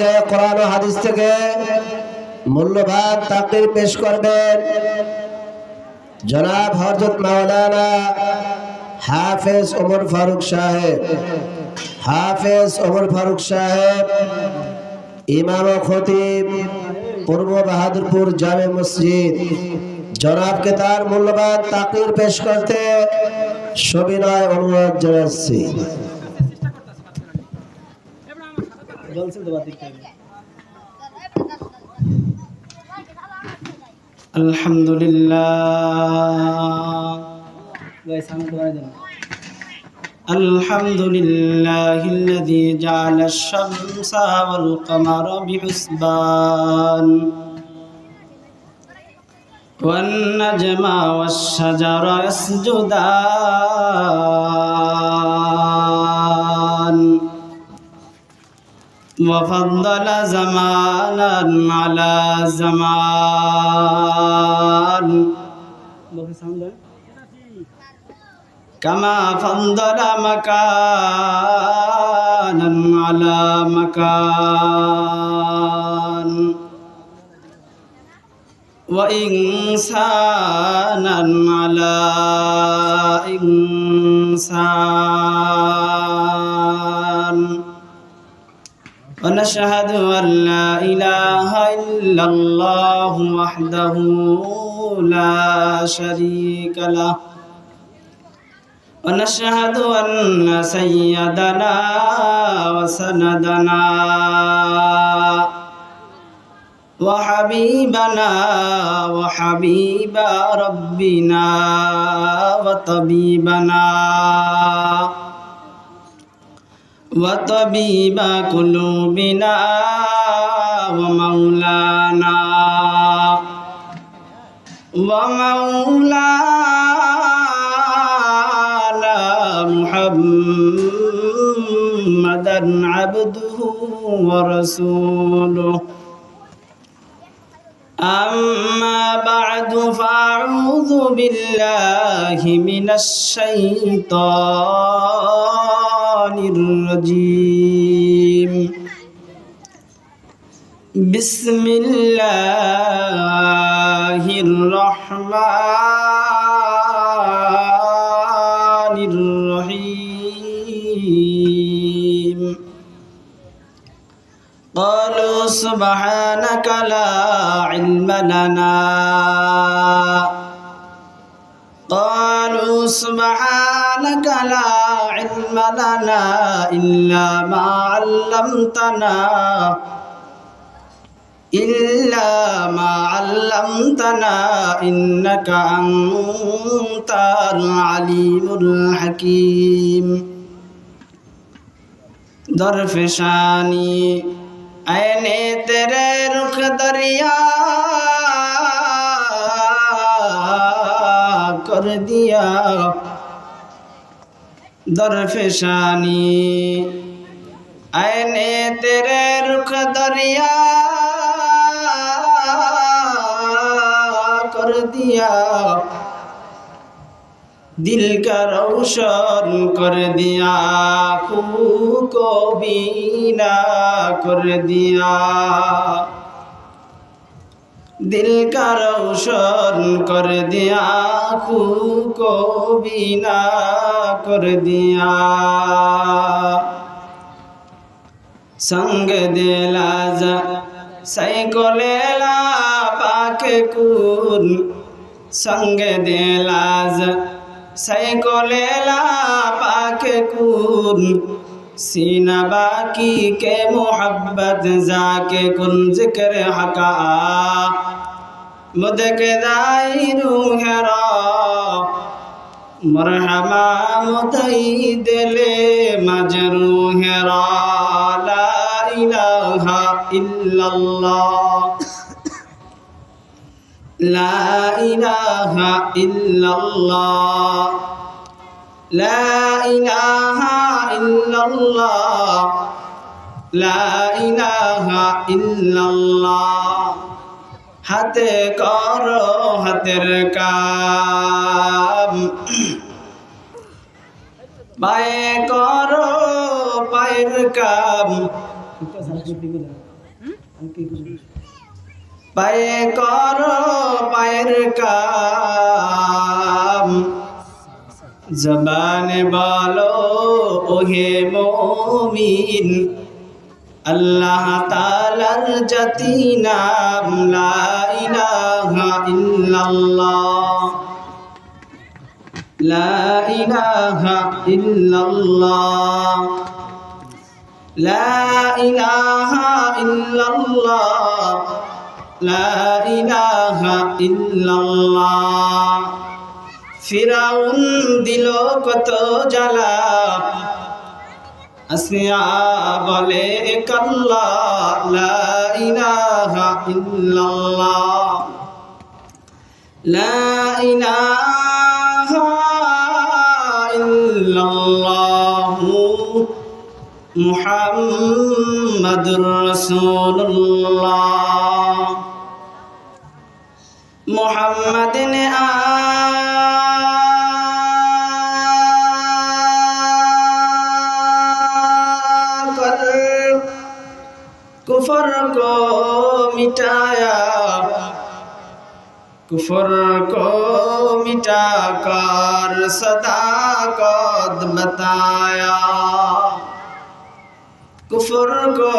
যে কোরআন ও হাদিস থেকে মূল্যবান তাকরীর পেশ করবেন জনাব হযরত মাওলানা হাফেজ ওমর ফারুক সাহেব। হাফেজ ওমর ফারুক সাহেব ইমাম ও খতিব পূর্ব বাহাদুরপুর জামে মসজিদ জনাবকে তার মূল্যবান তাকরীর পেশ করতে সবিনয় অনুরোধ জানাচ্ছি। الذي جعل الشمس والقمر بحسبان والنجم والشجر يسجدان وفضل زمانا على زمان كما فضل مكانا على مكان وإنسانا على إنسان ونشهد أن لا إله إلا الله وحده لا شريك له ونشهد أن سيدنا وسندنا وحبيبنا وحبيب ربنا وطبيبنا وطبيب قلوبنا ومولانا محمدا عبده ورسوله أما بعد فأعوذ بالله من الشيطان الرجيم بسم الله الرحمن الرحيم قالوا سبحانك لا علم لنا قالوا سبحانك لا علم لنا إلا ما علمتنا إنك أنت العليم الحكيم درفشانی ऐने तेरे रुख दरिया कर दिया दरफशानी ऐने तेरे रुख दरिया कर दिया दिल का रोशन कर दिया आँखों को बीना कर दिया दिल का रोशन कर दिया आँखों को बीना कर दिया संग दिलाज सैको लेला पाके कुन संग दिलाज सैको लेला पाके कुन सीना बाकी के मोहब्बत जाके कुन जिक्र हका मुदके दाई रूहरा मरहमा मुदई दिले मजरूहरा ला इलाहा इल्लल्लाह لا إله إلا الله لا إله إلا الله لا إله إلا الله হাতে করো হাতের কাম পায়ে করো পায়ের কাম পায়ে করো পায়ের কাম, জবানে বলো ওহে মুমিন, আল্লাহ তাআলার জাতি নাম লা ইলাহা ইল্লাল্লাহ, লা ইলাহা ইল্লাল্লাহ, লা ইলাহা ইল্লাল্লাহ, লা ইলাহা ইল্লাল্লাহ। ফিরাউন দিল কত জ্বালা, আসিয়া বলে কাল্লা, লা ইলাহা ইল্লাল্লাহ, লা ইলাহা ইল্লাল্লাহ, মুহাম্মাদুর রাসূলুল্লাহ। মুহাম্মাদিন कुफर को मिटाया, कुफर को मिटाकर सदाकत बताया, कुफर को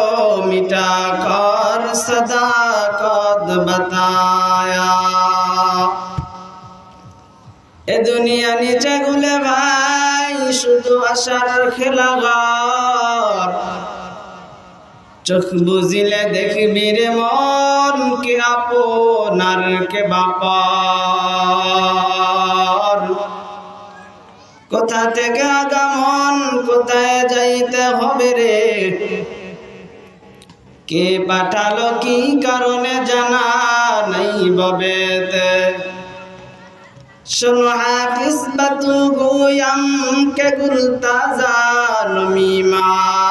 मिटाकर सदाकत बताया। ए दुनिया नीचे गुले भाई शुधु आशार खेलागार, চোখ বুঝিলে দেখবি রে মন কে আপনার কে বাপার। কোথা থেকে আগমন কোথায় যাইতে হবে রে, কে পাঠালো কি কারণে জানা নাই ববেতে। শোনো হাফিজ বাতু গুয়াম কে গুলতাজা নমিমানত,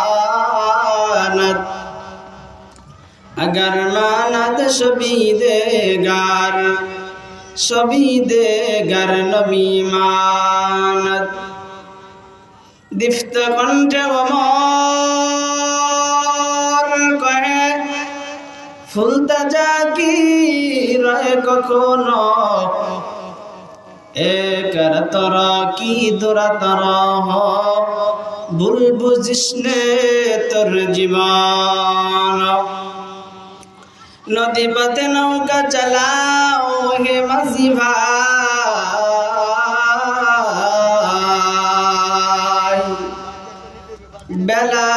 अगर मानद सभी देगार नबी मानद। दिफ्त कंठ वमर कहे ফুলতা জাকি রয় কখনো, একার তরা কি দোরা তরা হ, ভুল বুঝিস নে তোর জীবন। নদী পথে নৌকা চালাও হে মাঝি ভাই, বেলা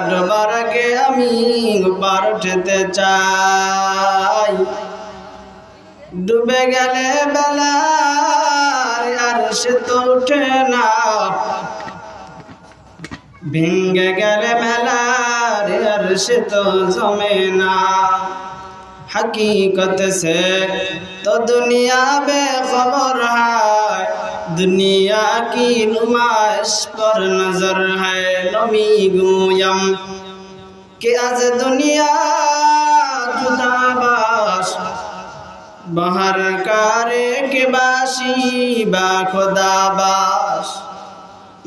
ডোবার আগে আমি পার উঠতে চাই। ডুবে গেলে বেলা আর সে তো উঠে না, ভেঙ্গে গেলে মেলা আর সে তো জমে না। हकीकत से तो दुनिया बेखबर है, दुनिया की नुमाइश पर नजर है। नमी गुयम कि आज दुनिया जुदाबाश, बाहर कारे के बाशी बा खुदाबाश।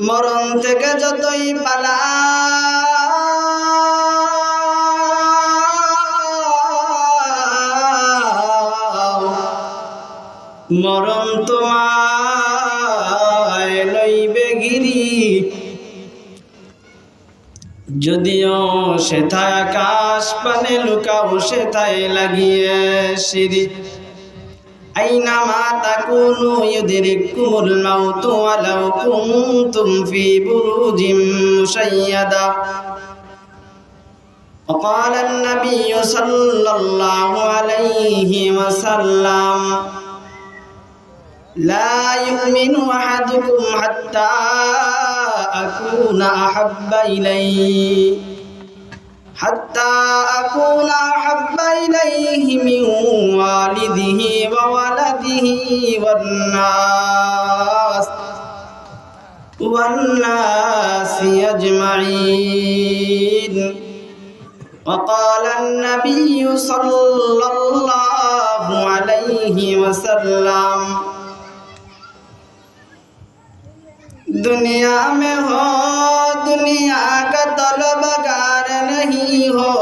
मरण থেকে যতই পালা মরণ তোমায় লইবে গিরি, যদিও সেথায় আকাশ পানে লুকাও সেথায় লাগিয়ে সিঁড়ি। আইনামা তাকুনু ইউদরিকুমুল মাউতু ওয়ালাউ কুনতুম ফি বুরুজিম মুশাইয়াদা। وقال النبي صلى الله عليه وسلم لا يؤمن أحدكم حتى أكون أحب إليه من والده وولده والناس أجمعين. وقال النبي صلى الله عليه وسلم दुनिया में हो दुनिया का तलबगार नहीं हो,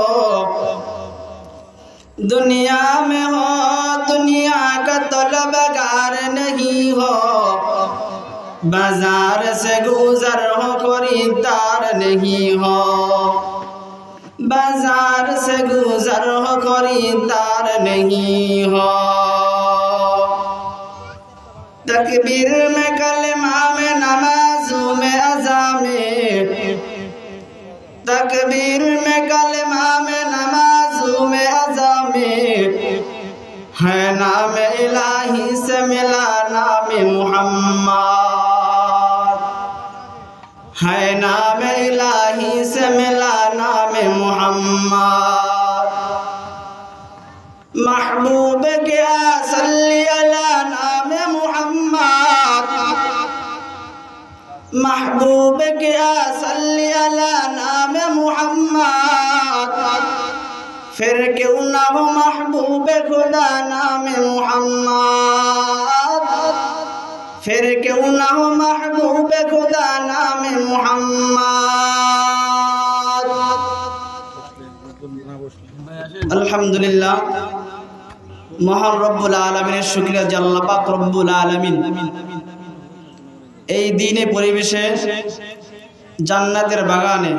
दुनिया में हो दुनिया का तलबगार नहीं हो, बाजार से गुजर हो खरीदार नहीं हो, बाजार से गुजर हो खरीदार नहीं हो। तकबीर में कलमा में नमाज़ों में अज़ा में, तकबीर में कलमा में नमाज़ों में अज़ा में, है नाम इलाही से मिला नाम मुहम्मद, है नाम इलाही से मिला नाम मुहम्मद। महबूब क्या सल्ली अला नाम मुहम्मद, महबूब क्या सल्ली अला नाम मुहम्मद, फिर क्यों ना हो महबूब खुदा नाम मुहम्मद, फिर क्यों ना हो महबूब खुदा नाम मुहम्मद। अल्हम्दुलिल्लाह, মহান রব্বুল আলামিনের শুকরিয়া যে আল্লাহ পাক রব্বুল আলামিন এই দিনে পরিবেশে জান্নাতের বাগানে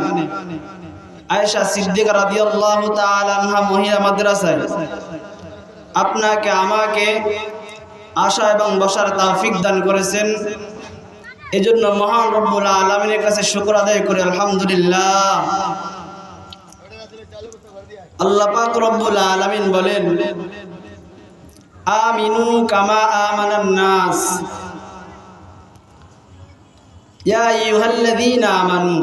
আয়েশা সিদ্দিকা রাদিয়াল্লাহু তাআলা আনহা মহিলা মাদ্রাসায় আপনাকে আমাকে আসা এবং বসার তৌফিক দান করেছেন। এজন্য মহান রব্বুল আলামিনের কাছে শুকর আদায় করি আলহামদুলিল্লাহ। আল্লাহ পাক রব্বুল আলামিন বলেন, আমিনু কামা আমানান নাস, ইয়া আইয়ুহাল্লাযীনা আমানু,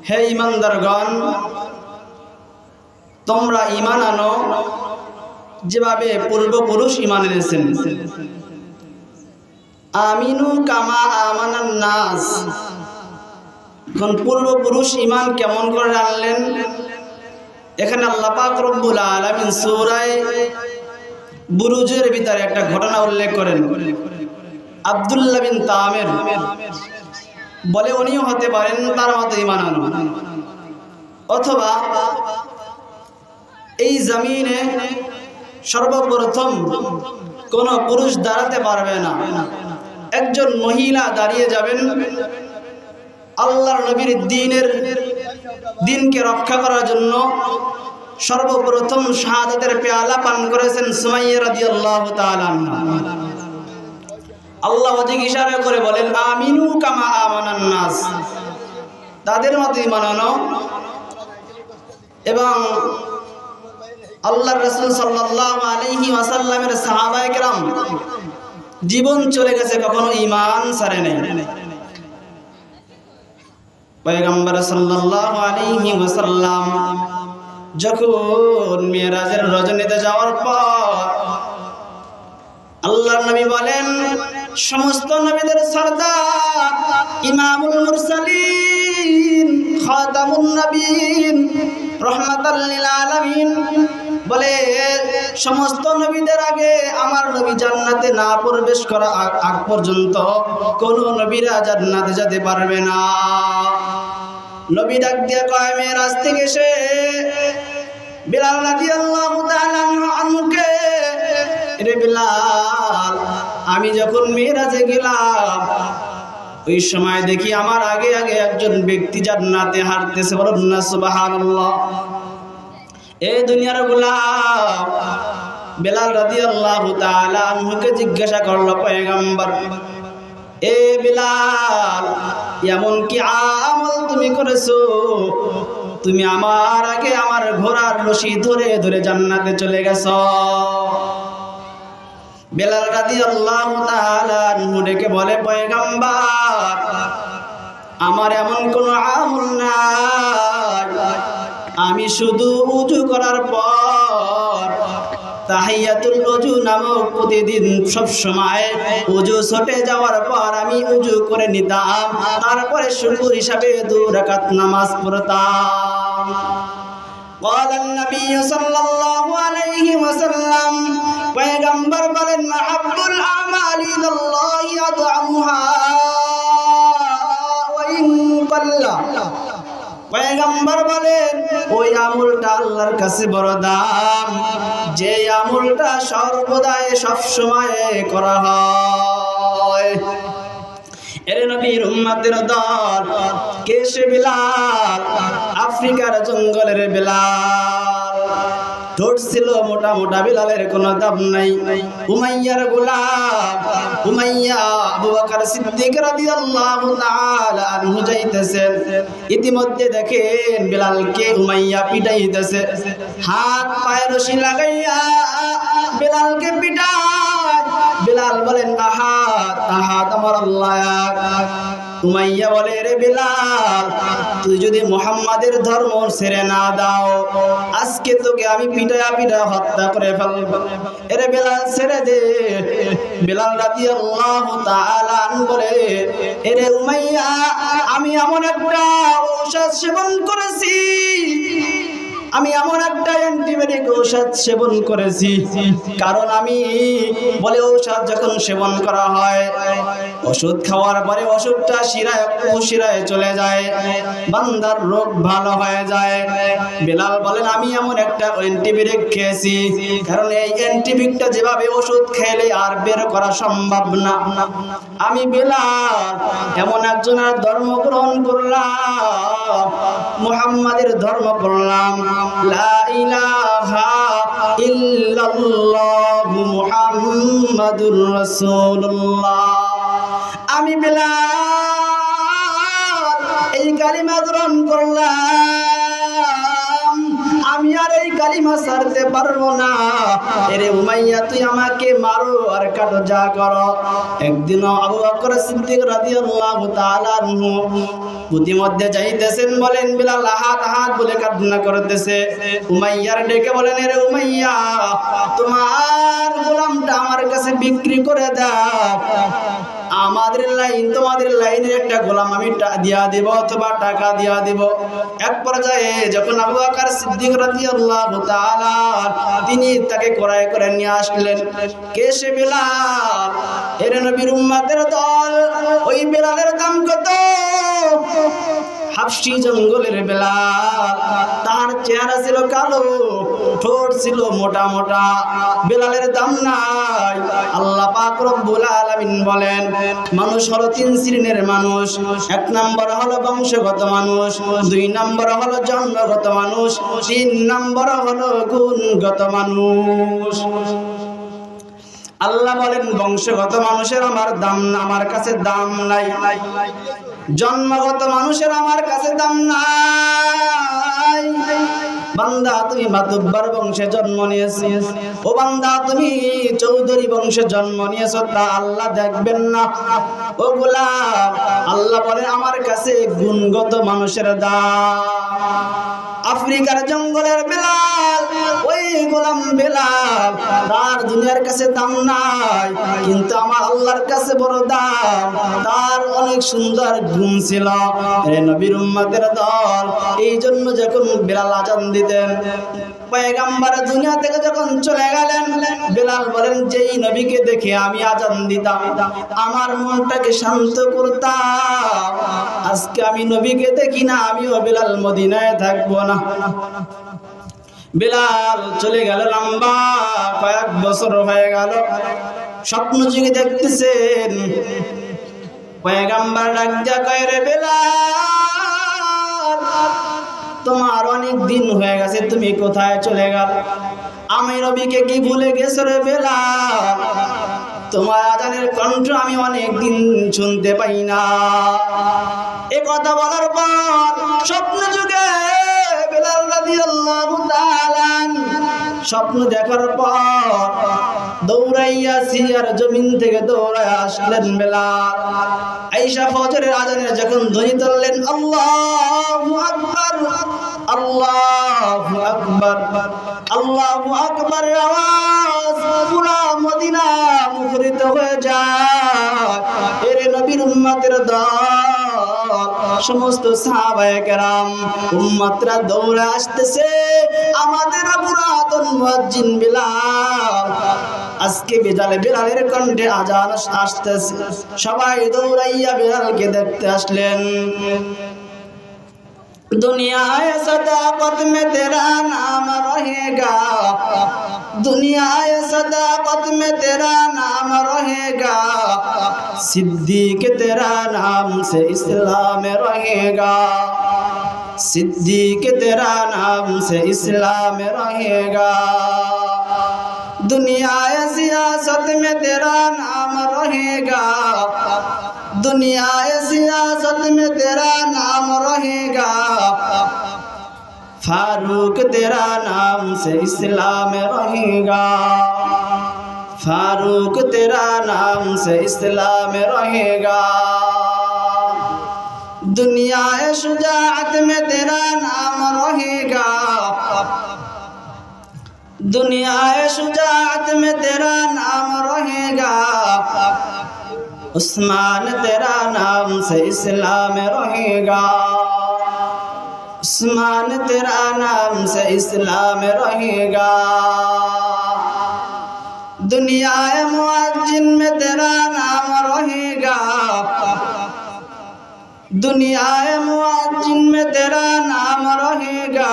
হে ঈমানদারগণ তোমরা ঈমান আনো যেভাবে পূর্বপুরুষ ঈমান এনেছেন। আমিনু কামা আমানান নাস, এখন পূর্বপুরুষ ঈমান কেমন করে আনলেন? এখানে আল্লাহ পাক রব্বুল আলামিন সূরা বুরুজের ভিতরে একটা ঘটনা উল্লেখ করেন। আব্দুল্লাহ বিন তামির বলে উনিও হতে পারেন তার মতো ঈমান আনো, অথবা এই জমিনে সর্বপ্রথম কোন পুরুষ দাঁড়াতে পারবে না, একজন মহিলা দাঁড়িয়ে যাবেন। আল্লাহর নবীর দিনকে রক্ষা করার জন্য সর্বপ্রথম শাহাদাতের পেয়ালা পান করেছেন সুমাইয়া রাদিয়াল্লাহু তাআলা আনহা। আল্লাহ ওদিকে ইশারা করে বলেন, আমিনু কামা আমানান নাস, তাদের মতো ঈমান আনো। এবং আল্লাহর রাসূল সাল্লাল্লাহু আলাইহি ওয়াসাল্লামের সাহাবায়ে কেরাম জীবন চলে গেছে, কখনো ঈমান ছাড়ে নাই। পয়গম্বর সাল্লাল্লাহু আলাইহি ওয়াসাল্লাম যখন মিরাজের রজনীতে যাওয়ার পর আল্লাহর নবী বলেন, সমস্ত নবীদের সরদার, ইমামুল মুরসালিন, খাতামুন নবীন, রহমাতাল লিল আলামিন, বলে সমস্ত নবীদের আগে আমার নবী জান্নাতে না প্রবেশ করা আগ পর্যন্ত কোন নবীরা জান্নাতে যেতে পারবে না। নবী ডাক দিয়ে কয়, মেরাজ থেকে এসে বিলাল রাদিয়াল্লাহু তাআলা আনহুকে, রে বিলাল, আমি যখন মেরাজে গেলাম ওই সময় দেখি আমার আগে আগে একজন ব্যক্তি জান্নাতে হাঁটতেছে, বলুন না সুবহানাল্লাহ। এই দুনিয়ার গোলাম বিলাল রাদিয়াল্লাহু তাআলা আনহুকে জিজ্ঞাসা করলো পয়গম্বর, এ বিলাল, এমন কি আমল তুমি করেছো তুমি আমার আগে আমার ঘোড়ার রশি ধরে ধরে জান্নাতে চলে গেছো? বিলাল রাদিয়াল্লাহু তাআলা আনহু ডেকে বলে, পয়গম্বর, আমার এমন কোনো আমল নাই, আমি শুধু ওযু করার পর তাহিয়াতুল ওযু নামক প্রতিদিন সব সময় ওযু ছুটে যাওয়ার পর আমি ওযু করে নিতাম, তারপরে শুকর হিসাবে 2 রাকাত নামাজ পড়তাম। قال النبي صلى الله عليه وسلم, পয়গম্বর বলেন, আহাব্বুল আমালি ইলাল্লাহি আদআমুহা ওয়া ইন কাল্লা, পয়গম্বর বলেন ওই আমলটা আল্লাহর কাছে বড় দাম, যে আমলটা সর্বদাই সব সময় করা হয়। এর নবীর উম্মতের দল কে সে বিলাল, আফ্রিকার জঙ্গলের বিলাল। ঠোঁট ছিল মোটা মোটা, বিলালের কোনো দাম নাই। উমাইয়ার গোলাম উমাইয়া আবু বকর সিদ্দিক রাদিয়াল্লাহু তাআলা আনহু যাইতেছেন, ইতিমধ্যে দেখেন বিলালকে উমাইয়া পিটাইতেছে, হাত পায়ে রশি লাগাইয়া বিলালকে পিটায়। বিলাল বলেন আহাত আহাত আমার আল্লাহ এক। উমাইয়া বলে রে বিলাল, তুই যদি মুহাম্মাদের ধর্ম ছেড়ে না দাও, আজকে তোকে আমি পিটায়া পিটায়া হত্যা করে ফেলব। এরে বিলাল ছেড়ে দে। বিলাল রাদিয়াল্লাহু তাআলা আনহু বলে এরে উমাইয়া, আমি এমন একটা ঔষধ সেবন করেছি, আমি এমন একটা অ্যান্টিবায়োটিক ঔষধ সেবন করেছি, কারণ আমি বলে ঔষধ যখন সেবন করা হয়, ওষুধ খাওয়ার পরে ওষুধটা শিরায় চলে যায়, বান্দার রোগ ভালো হয়ে যায়। বিলাল বলেন আমি এমন একটা অ্যান্টিবায়োটিক খেয়েছি, কারণ এই অ্যান্টিবায়োটিকটা যেভাবে ওষুধ খেলে আর বের করা সম্ভব না। আমি বিলাল এমন একজনের ধর্ম গ্রহণ করলাম, মুহাম্মাদের ধর্ম করলাম, লা ইলাহা ইল্লাল্লাহু মুহাম্মাদুর রাসূলুল্লাহ। আমি বিলাল এই কালিমা গ্রহণ করলাম, আমি আর এই কালিমা ছাড়তে পারবো না। এরে উমাইয়া, তুই আমাকে মারো আর কাটো, যা করো। একদিন আবু বকর সিদ্দিক রাদিয়াল্লাহু তাআলা আনহু প্রতিমধ্যে যাইতেছেন, বলেন বিলাল হাত হাত বলে কান্না করতেছে। উমাইয়ার ডেকে বলেন এরে উমাইয়া, তোমার গোলামটা আমার কাছে বিক্রি করে দাও, আমাদের লাইন তোমাদের লাইনের একটা গোলাম আমি দিয়া দিব অথবা টাকা দিয়া দিব। এক পর্যায়ে যখন আবু বকর সিদ্দিক রাদিয়াল্লাহু তাআলা তিনি তাকে ক্রয় করে নিয়ে আসলেন। কে সে বিলাল, এর নবীর উম্মতের দল। ওই বিলালের দাম কত? হাবশী জঙ্গলের বিলাল, তার চেহারা ছিল কালো, ঠোঁট ছিল মোটা মোটা। বিলালের দাম নাই। আল্লাহ পাক রব্বুল আলামিন বলেন মানুষ হলো তিন শ্রেণীর মানুষ। এক নম্বর হলো বংশগত মানুষ, দুই নম্বর হলো জন্মগত মানুষ, তিন নম্বর হলো গুণগত মানুষ। আল্লাহ বলেন বংশগত মানুষের আমার কাছে দাম নাই, জন্মগত মানুষের আমার কাছে দাম নাই। বান্দা তুমি মাতুব্বার বংশে জন্ম নিয়েছিস, ও বান্দা তুমি চৌধুরী বংশে জন্ম নিয়েছো, তা আল্লাহ দেখবেন না। ও গোলাম, আল্লাহ বলে আমার কাছে গুণগত মানুষের দাম। আফ্রিকার জঙ্গলের বিলাল, ওই গোলাম বিলাল, তার দুনিয়ার কাছে দাম নাই, কিন্তু আমার আল্লাহর কাছে বড় দাম। তার অনেক সুন্দর গুণ ছিল। নবীর উম্মতের দল, এই জন্য যখন বিলাল আজান দিতেন, পয়গম্বর দুনিয়া থেকে যখন চলে গেলেন, বিলাল বলেন যেই নবীকে দেখে আমি আজান দিতাম, আমার মনটাকে শান্ত করতাম, আজকে আমি নবীকে দেখি না, আমিও বিলাল মদিনায় থাকবো না। বিলাল চলে গেল, লম্বা কয়েক বছর হয়ে গেল, স্বপ্ন যুগে দেখতেছেন। পয়গম্বর ডাক দিয়া কয় রে বিলাল, তোমার অনেক দিন হয়ে গেছে, তুমি কোথায় চলে গেল? আমি নবীকে কি ভুলে গেছো রে বিলাল? তোমার আজানের কণ্ঠ আমি অনেক দিন শুনতে পাই না। এ কথা বলার পর স্বপ্ন যুগে বিলাল রাদিয়াল্লাহু তাআলা স্বপ্ন দেখার পর দৌড়াইয়া সিরিয়ার জমিন থেকে দৌড়ায় আসলেন বিলাল। আয়েশা ফজরের আজানের যখন ধ্বনি তুললেন, আল্লাহু আকবার, আল্লাহু আকবার, আল্লাহু আকবার আওয়াজ পুরা মদিনা মুখরিত হয়ে যায়। এর নবীর উম্মতের দল, সমস্ত সাহাবায়ে কেরাম উম্মতরা দৌড়ে আসতেছে। আমাদের পুরাতন মুয়াজ্জিন বিলাল, আজকে বিলালের কণ্ঠে আজান আসতেছে। সবাই দৌড়াইয়া বিলালকে দেখতে আসলেন। दुनियाए सदाकत में तेरा नाम रहेगा, दुनियाए सदाकत में तेरा नाम रहेगा, सिद्दीक तेरा नाम से इस्लाम रहेगा, सिद्दीक तेरा नाम से इस्लाम रहेगा। दुनियाए सियासत में तेरा नाम रहेगा, दुनियाए सियासत में तेरा नाम रहेगा, फारूक तेरा नाम से इस्लाम रहेगा, फारूक तेरा नाम से इस्लाम रहेगा। दुनियाए शुजाअत में तेरा नाम रहेगा, दुनियाए शुजाअत में तेरा नाम रहेगा, उस्मान तेरा नाम से इस्लाम रहेगा, उस्मान तेरा नाम से इस्लाम रहेगा। दुनियाए मुअज्जिन में तेरा नाम रहेगा, दुनियाए मुअज्जिन में तेरा नाम रहेगा,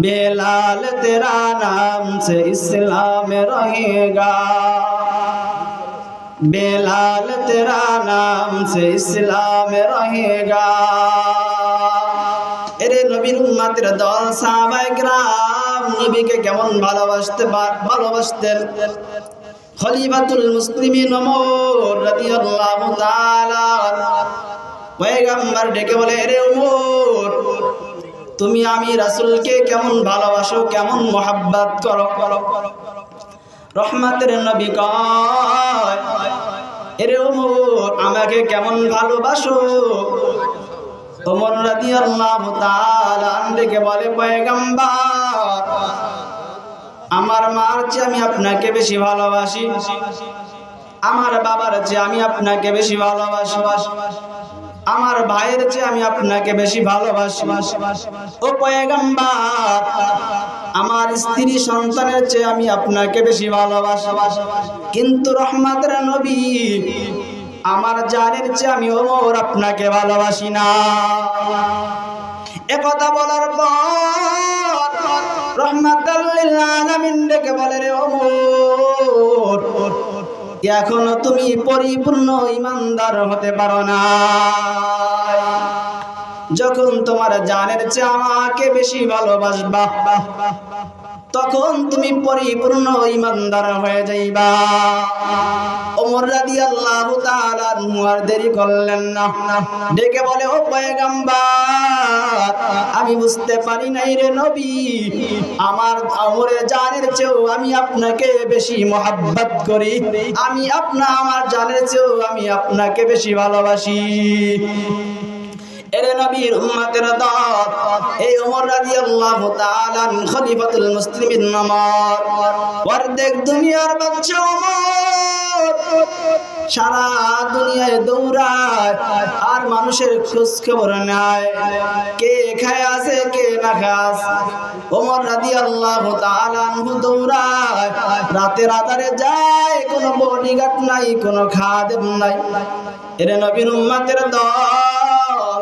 बेलाल तेरा नाम से इस्लाम रहेगा, बेलाल तेरा नाम से इस्लाम रहेगा। এরে নবীর উম্মতের দল সাহাবায়ে কেরাম নবীকে কেমন ভালোবাসতেন। খলিফাতুল মুসলিমিন ওমর রাদিয়াল্লাহু তাআলা পয়গম্বর ডেকে বলে, এরে ওমর, তুমি আমি রাসূলকে কেমন ভালোবাসো, কেমন মোহাব্বত করো। রহমতের নবী কয়, এরে ওমর, আমাকে কেমন ভালোবাসো। ওমর রাদিয়াল্লাহু তাআলা ডেকে বলে, পয়গম্বর, আমার মার চেয়ে আমি আপনাকে বেশি ভালোবাসি, আমার বাবার চেয়ে আমি আপনাকে বেশি ভালোবাসি, আমার ভাইয়ের চেয়ে আমি আপনাকে বেশি ভালোবাসি। ও পয়গম্বর, আমার স্ত্রী সন্তানের চেয়ে আমি আপনাকে বেশি ভালোবাসি, কিন্তু রহমতের নবী, আমার জানের চেয়ে আমি ওমর আপনাকে ভালোবাসি না। একথা বলার পর রহমাতাল লিল আলামিন ডেকে বলে, রে ওমর, এখনো তুমি পরিপূর্ণ ঈমানদার হতে পারো না। যখন তোমার জানের চেয়ে আমাকে বেশি ভালোবাসবা, তখন তুমি পরিপূর্ণ ঈমানদার হয়ে যাইবা। ওমর রাদিয়াল্লাহু তাআলা আর দেরি করলেন না, ডেকে বলে, ও পয়গম্বর, আমি বুঝতে পারি নাই রে নবী, আমার ওমরের জানের চেয়েও আমি আপনাকে বেশি মহব্বত করি, আমি আমার জানের চেয়েও আমি আপনাকে বেশি ভালোবাসি। এরে নবীর উম্মতের দল, এই ওমর রাদিয়াল্লাহু তাআলা খলিফাতুল মুসলিমিন ওমর, অর্ধেক দুনিয়ার বাদশা ওমর, সারা দুনিয়ায় দৌড়ায় আর মানুষের খোঁজ খবর নেয়, কে খায় আছে কে না খায়। ওমর রাদিয়াল্লাহু তাআলা দৌড়ায়, রাতের আধারে যায়, কোনো বডিগার্ড নাই, কোনো খাদেম নাই। এরে নবীর উম্মতের দল,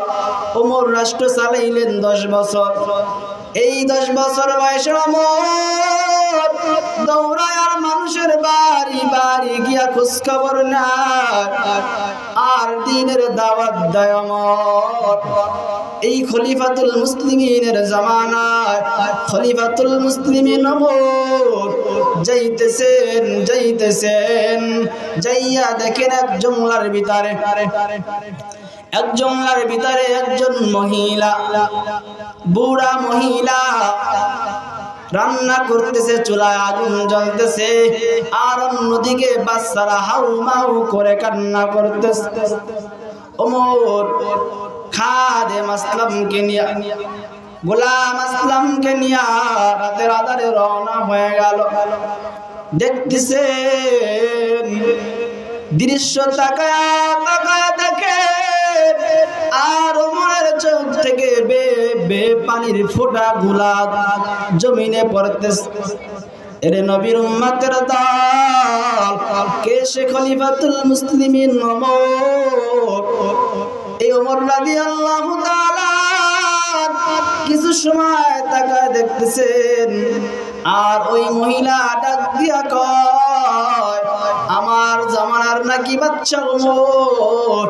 ওমর রাষ্ট্র চালাইলেন 10 বছর। এই 10 বছর বয়সে ওমর দৌড়ায় আর মানুষের বাড়ি বাড়ি গিয়া খোঁজ খবর নেয় আর দ্বীনের দাওয়াত দেয় ওমর। এই খলিফাতুল মুসলিমিনের জামানায় খলিফাতুল মুসলিমিন ওমর যাইতেছেন, যাইয়া দেখেন এক জঙ্গলার ভিতরে একজন মহিলা, বুড়া মহিলা রান্না করতেছে, চুলায় আগুন জ্বলতেছে, আর অন্যদিকে বাচ্চারা হাউ মাউ করে কান্না করতেছে। ওমর খাদেম আসলামকে নিয়ে, গোলাম আসলামকে নিয়ে রাতের আধারে রওনা হয়ে গেল। দেখতেছেন দৃশ্য তাকায় দেখে, আর ওমরের চোখ থেকে বে পানির ফোঁটা গুলা জমিনে পড়তেছে। এরে নবীর উম্মতের দল, কে সে খলিফাতুল মুসলিমিন ওমর। এই ওমর রাদিয়াল্লাহু তাআলা কিছু সময় তাকায় দেখতেছেন, আর ওই মহিলা ডাক দিয়া কয়, আমার জামানার নাকি বাচ্চা ওমর,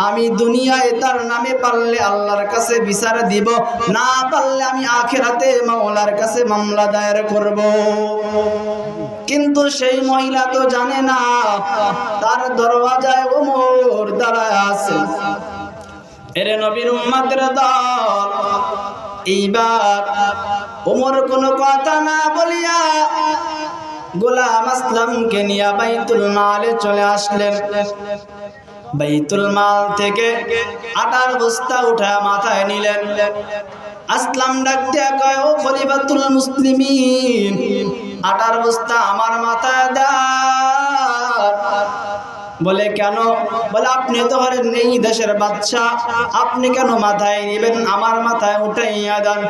আমি দুনিয়ায় তার নামে পারলে আল্লাহর কাছে বিচার দিব, না পারলে আমি আখিরাতে মাওলার কাছে মামলা দায়ের করব। কিন্তু সেই মহিলা তো জানে না তার দরওয়াজায় ওমর দাঁড়ায় আছে। এরে নবীর উম্মতের দল, এইবার ওমর কোনো কথা না বলিয়া গোলাম আসলামকে নিয়ে বাইতুল মালে চলে আসলেন। বাইতুল মাল থেকে আটার বস্তা উঠা মাথায় নিলেন। আসলাম ডাক দিয়া কয়, ও খলিফাতুল মুসলিমিন, আটার বস্তা আমার মাথায় দাও। বলে কেন? বলে আপনি তো হলেন এই দেশের বাদশা, আপনি কেন মাথায় নেবেন, আমার মাথায় উঠাইয়া দেন।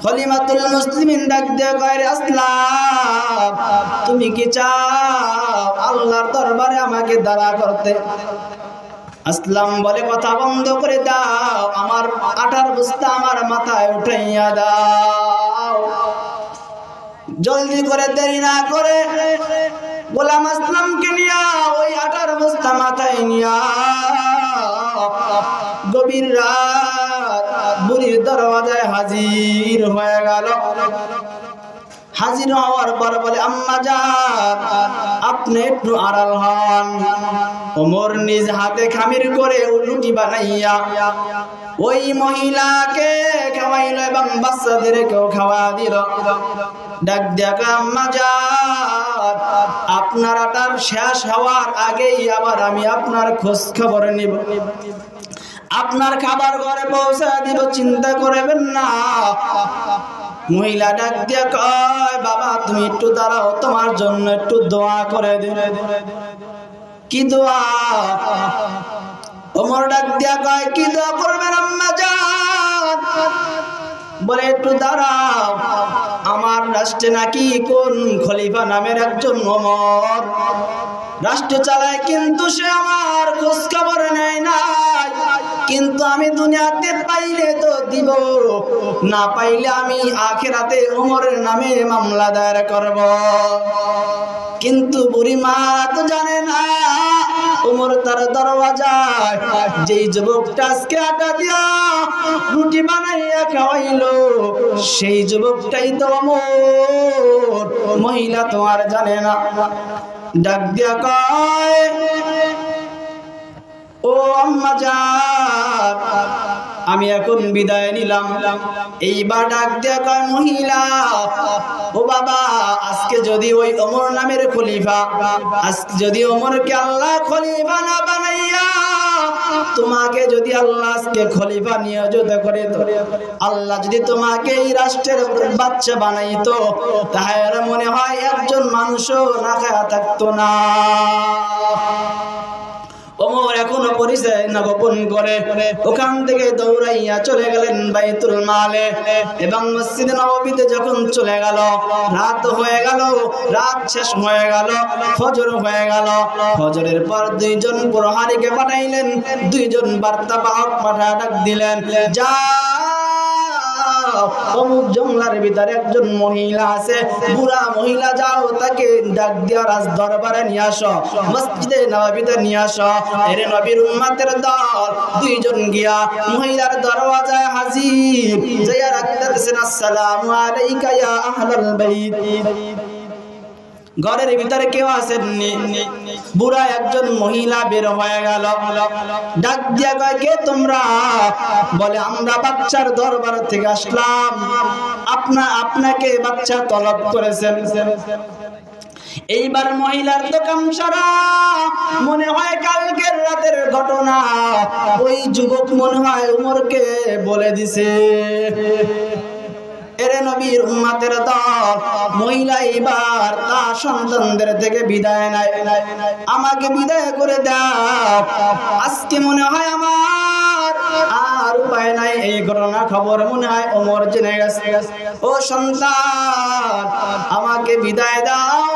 খলিফাতুল মুসলিমিন ডাক দিয়ে কয়, আসলাম তুমি কি চাও আল্লাহর দরবারে আমাকে দাঁড়া করতে? আসলাম বলে, কথা বন্ধ করে দাও, আমার আটার বস্তা আমার মাথায় উঠাইয়া দাও। জলদি করে, দেরি না করে গোলাম আসলামকে নিয়া ওই আটার বস্তা মাথায় নিয়া গভীর রাত বুড়ির দরওয়াজায় হাজির হয়ে গেল। হাজির হওয়ার পর বলে, আম্মা জান আপনি একটু আড়াল হন। ওমর নিজ হাতে খামির করে রুটি বানাইয়া ওই মহিলাকে খাওয়াইল এবং বাচ্চাদেরকেও খাওয়া দিল। ডাক দেখা, আম্মা জান আপনার আটার শেষ হওয়ার আগেই আবার আমি আপনার খোঁজ খবর নিব, আপনার খাবার ঘরে পৌঁছা দিব, চিন্তা করবেন না। মহিলা ডাক দিয়া কয়, বাবা তুমি একটু দাঁড়াও, তোমার জন্য একটু দোয়া করে দিন। কি দোয়া? ওমর ডাক দিয়া কয়, কি দোয়া করবেন আম্মা জান? বলে, একটু দাঁড়াও, আমার রাষ্ট্রে নাকি কোন খলিফা নামের একজন ওমর রাষ্ট্র চালায়, কিন্তু সে আমার খোঁজ খবর নেয় না। কিন্তু আমি দুনিয়াতে পাইলে তো দিব, না পাইলে আমি আখিরাতে ওমরের নামে মামলা দায়ের করব। কিন্তু বুড়ি মা তো জানে না ওমর তার দরওয়াজায় যেই যুবকটা আজকে আটা দিয়া রুটি বানাইয়া খাওয়াইলো, সেই যুবকটাই তো ওমর। মহিলা তো আর জানে না। ডাক দিয়া কয়, ও আম্মা জান আমি এখন বিদায় নিলাম। এইবার ডাক দিয়া কয় মহিলা, ও বাবা আজকে যদি ওই ওমর নামের খলিফা, আজকে যদি ওমরকে আল্লাহ খলিফা না বানাইয়া তোমাকে যদি আল্লাহ আজকে খলিফা নিয়োজিত করে, আল্লাহ যদি তোমাকে এই রাষ্ট্রের বাচ্চা বানাইতো, তাহলে মনে হয় একজন মানুষও না খায়া থাকতো না। ওমর এখনো পরিচয় না গোপন করে ওখান থেকে দৌড়াইয়া চলে গেলেন বাইতুল মালে, এবং মসজিদে নববীতে যখন চলে গেল, রাত হয়ে গেল, রাত শেষ হয়ে গেল, ফজর হয়ে গেল। ফজরের পর দুইজন প্রহরীকে পাঠাইলেন, দুইজন বার্তা বাহক পাঠা ডাক দিলেন, যা অমুক জঙ্গলার ভিতরে একজন মহিলা আছে, বুড়া মহিলা, যাও তাকে ডাক দিয়া রাজ দরবারে নিয়ে আসো, মসজিদে নববীতে নিয়ে আসো। এর নবীর উম্মতের দল দুইজন গিয়া মহিলার দরওয়াজায় হাজির, যাইয়া রাখতেছেন, আসসালামু আলাইকা ইয়া আহলাল বাইত। ঘরের ভিতরে কেউ আসেননি। বুড়া একজন মহিলা বের হয়ে গেল, ডাক দিয়া কয়, কে তোমরা? বলে, আমরা বাচ্চার দরবার থেকে আসলাম, আপনাকে বাচ্চা তলব করেছেন। এইবার মহিলার তো কামসারা, মনে হয় কালকের রাতের ঘটনা, ওই যুবক মনে হয় উমরকে বলে দিছে। এরে নবীর উম্মতের দল, মহিলা এবার তার সন্তানদের থেকে বিদায় নেয়, আমাকে বিদায় করে দাও, আজকে মনে হয় আমার আর উপায় নাই। এই ঘটনা খবর মনে হয় ওমর জেনে গেছে। ও সন্তান আমাকে বিদায় দাও,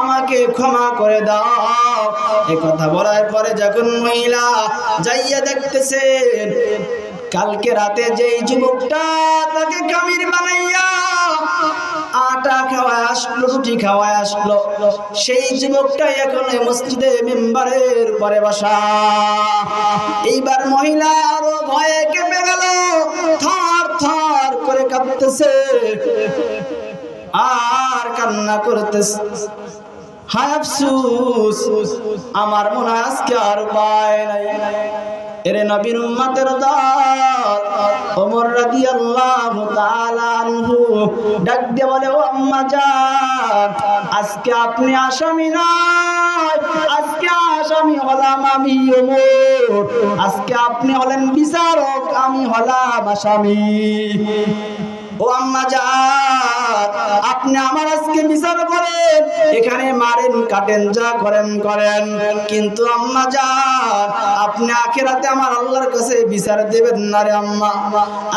আমাকে ক্ষমা করে দাও। এই কথা বলার পরে যখন মহিলা যাইয়া দেখতেছেন কালকে রাতে যেই যুবকটা তাকে কামির বানাইয়া আটা খাওয়ায় আসলো, রুটি খাওয়ায় আসলো, সেই যুবকটা এখন মসজিদে মিম্বারের পরে বসা। এইবার মহিলা আরো ভয়ে কেঁপে গেল, থর থর করে কাঁপতেছে আর কান্না করতেছে। হায় আফসোস, আমার মনে হয় আজকে আর উপায় নাই। এরে নবীর উম্মতের দল ওমর রাদিয়াল্লাহু তাআলা আনহু ডাক দিয়ে বলে, ও আম্মা জান, আজকে আপনি আসামি নয়, আজকে আসামি হলাম আমি ওমর। আজকে আপনি হলেন বিচারক, আমি হলাম আসামি। ও আম্মা জান, আপনি আমার আজকে বিচার করেন, এখানে মারেন কাটেন যা করেন করেন, কিন্তু আম্মা জান আপনি আখিরাতে আমার আল্লাহর কাছে বিচার দেবেন না রে আম্মা।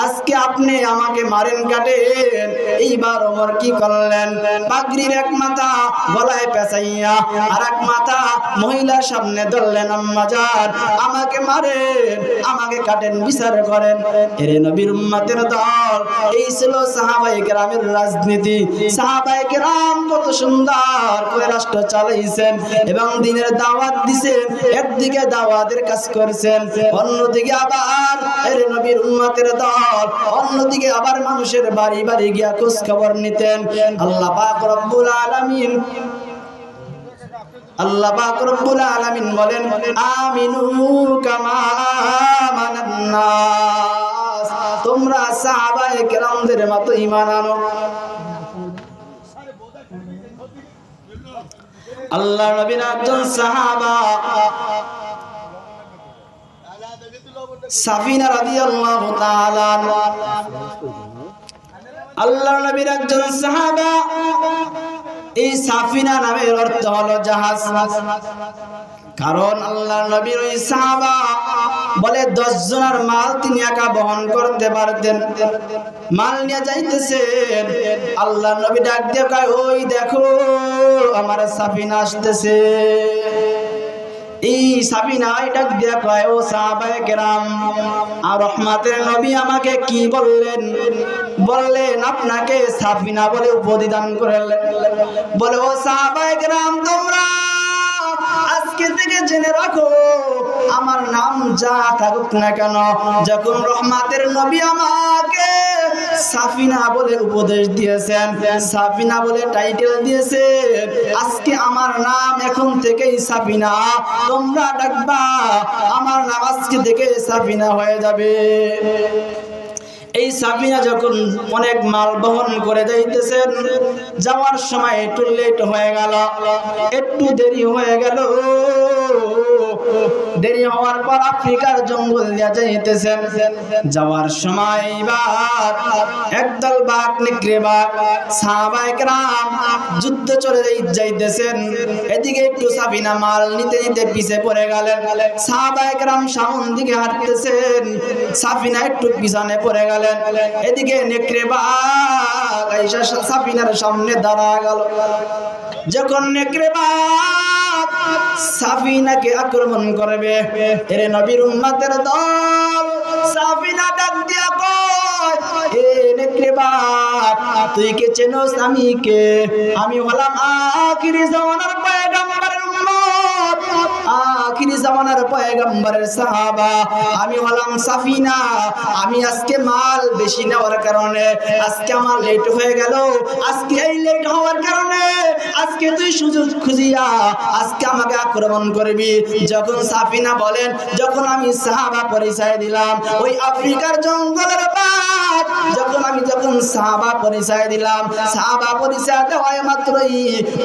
আজকে আপনি আমাকে মারেন কাটেন। এইবার ওমর কি করলেন, পাগড়ির এক মাথা গলায় পেঁচাইয়া আর এক মাথা মহিলার সামনে ধরলেন, আম্মা জান আমাকে মারেন, আমাকে কাটেন, বিচার করেন। এরে নবীর উম্মতের দল, এই ছিল সাহাবায়ে কেরামের রাজনীতি। সাহাবায়ে কেরাম কত সুন্দর করে রাষ্ট্র চালাইছেন এবং দ্বীনের দাওয়াত দিয়েছেন। একদিকে দাওয়াতের কাজ করেছেন, অন্যদিকে আবার এর নবীর উম্মতের দল অন্যদিকে আবার মানুষের বাড়ি বাড়ি গিয়া খোঁজ খবর নিতেন। আল্লাহ পাক রব্বুল আলামিন বলেন, আমিনু কামা আমানান নাস, তোমরা সাহাবায়ে কেরামদের মতো ঈমান আনো। আল্লাহ নবীর একজন সাহাবা সাফিনা রাদিয়াল্লাহু তাআলা, আল্লাহ নবীর একজন সাহাবা। এই সাফিনা নামের অর্থ হলো জাহাজ, কারণ আল্লাহ নবীর ওই সাহাবা বলে 10 জনের মাল তিনি একা বহন করতে পারতেন। মাল নিয়ে যাইতেছেন, আল্লাহ নবী ডাক দিয়ে কয়, ওই দেখো আমার সাফিনা আসতেছে। এই সাফিনা ডাক দিয়ে কয়, ও সাহাবায়ে কেরাম, আর রহমাতের নবী আমাকে কি বললেন? বললেন আপনাকে সাফিনা বলে উপাধি দান করলেন। বলে, ও সাহাবায়ে কেরাম, তোমরা আজকে থেকে জেনে রাখো, আমার নাম যা থাকুক না কেন, যখন রহমাতের নবী আমাকে সাফিনা বলে উপদেশ দিয়েছেন, সাফিনা বলে টাইটেল দিয়েছেন, আজকে আমার নাম এখন থেকেই সাফিনা, তোমরা ডাকবা, আমার নাম আজকে থেকে সাফিনা হয়ে যাবে। এই সাফিনা যখন অনেক মাল বহন করে যাইতেছেন, যাওয়ার সময় একটু লেট হয়ে গেল, একটু দেরি হয়ে গেল। দেরি হওয়ার পর আফ্রিকার জঙ্গল দিয়ে যাইতেছেন। যাওয়ার সময় এবার একদল বাঘ, নেকড়ে বাঘ, সাহাবায়ে কেরাম যুদ্ধ চলে যাইতেছেন। এদিকে একটু সাফিনা মাল নিতে নিতে পিছে পড়ে গেলেন। সাহাবায়ে কেরাম সামন দিকে হাঁটতেছেন, সাফিনা একটু পিছনে পড়ে গেলেন। এদিকে নেকড়ে বাঘ আইসা সাফিনার সামনে দাঁড়া গেল। যখন নেকড়ে বাঘ সাফিনাকে আক্রমণ করবে, এরে নবীর উম্মতের দল সাফিনা ডাক দিয়া কয়, এ নেকড়ে বাঘ, তুই কে চেনোস আমি কে? আমি হলাম আখিরি জামানার পয়গম্বরের উম্মত, আখিরি জামানার পয়গম্বরের সাহাবা। আমি হলাম সাফিনা। আমি আজকে মাল বেশি নেওয়ার কারণে আজকে আমার লেট হয়ে গেল। আজকে এই লেট হওয়ার কারণে আজকে তুই সুযোগ খুঁজিয়া আজকে আমাকে আক্রমণ করবি। যখন সাফিনা বলেন, যখন আমি সাহাবা পরিচয় দিলাম, ওই আফ্রিকার জঙ্গলের বাঘ, যখন সাহাবা পরিচয় দিলাম, সাহাবা পরিচয় দেওয়ায় মাত্রই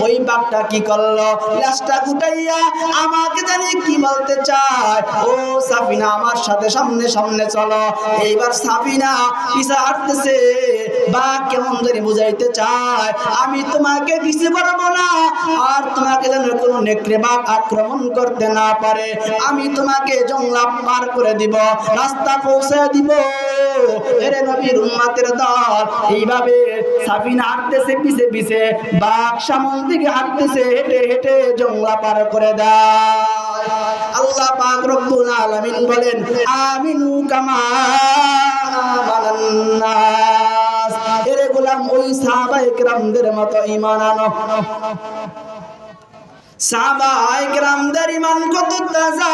ওই বাঘটা কি করলো, লাশটা গুটাইয়া আমাকে জানি কি বলতে চায়, ও সাফিনা আমার সাথে সামনে সামনে চলো। এইবার সাফিনা পিছে হাঁটতেছে, বাঘ কেমন জানি বুঝাইতে চায়, আমি তোমাকে কিছু করবো না, আর তোমাকে যেন কোনো নেকড়ে বাঘ আক্রমণ করতে না পারে। আমি তোমাকে জঙ্গলা পার করে দিব, রাস্তা পৌঁছে দিব। এরে নবীর উম্মতের দল, এইভাবে সাফিনা হাঁটতেছে পিছে পিছে, বাঘ সামন দিকে হাঁটতেছে, হেঁটে হেঁটে জঙ্গলা পার করে দেয়। আল্লাহ পাক রব্বুল আলামিন বলেন আমিনু কামা আমানান নাস। এরে গোলাম ওই সাহাবায়ে কেরামদের মতো ঈমান আনো। সাহাবায়ে কেরামদের ঈমান কত তাজা,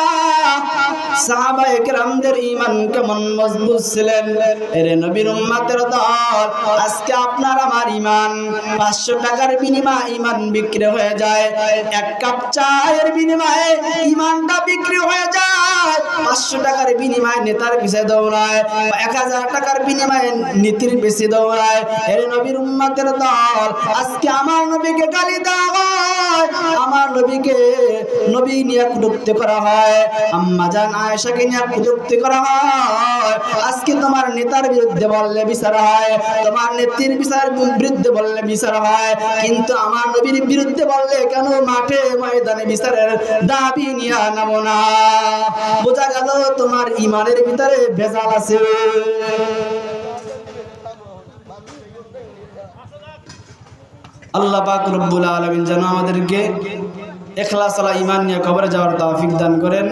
সাহাবায়ে কেরামদের ঈমান কেমন মজবুত ছিলেন। এরে নবীর উম্মতের দল, আজকে আপনার আমার ঈমান 500 টাকার বিনিময়ে ঈমান বিক্রি হয়ে যায়। এক কাপ চায়ের বিনিময়ে ঈমানটা বিক্রি হয়ে যায়। 500 টাকার বিনিময়ে নেতার পিছে দৌড়ায়, 1000 টাকার বিনিময়ে নীতির পিছে দৌড়ায়। এরে নবীর উম্মতের দল, আজকে আমার নবীকে গালি দেওয়া হয়, আমার নবীকে নবী নিয়ে কটূক্তি করা হয়, আম্মা জান আয়েশাকে নিয়ে কটূক্তি করা হয়। আজকে তোমার নেতার বিরুদ্ধে বললে বিচার হয়, তোমার নেত্রীর বিরুদ্ধে বললে বিচার হয়, কিন্তু আমার নবীর বিরুদ্ধে বললে কেন মাঠে ময়দানে বিচারের দাবি নিয়ে নামো না? বোঝা গেল তোমার ঈমানের ভিতরে ভেজাল আছে। আল্লাহ পাক রব্বুল আলামিন যেন আমাদেরকে ইখলাস ওয়ালা ঈমান নিয়ে কবরে যাওয়ার তৌফিক দান করেন।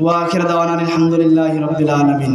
ওয়া আখির দাওয়ানা আলহামদুলিল্লাহি রাব্বিল আলামিন।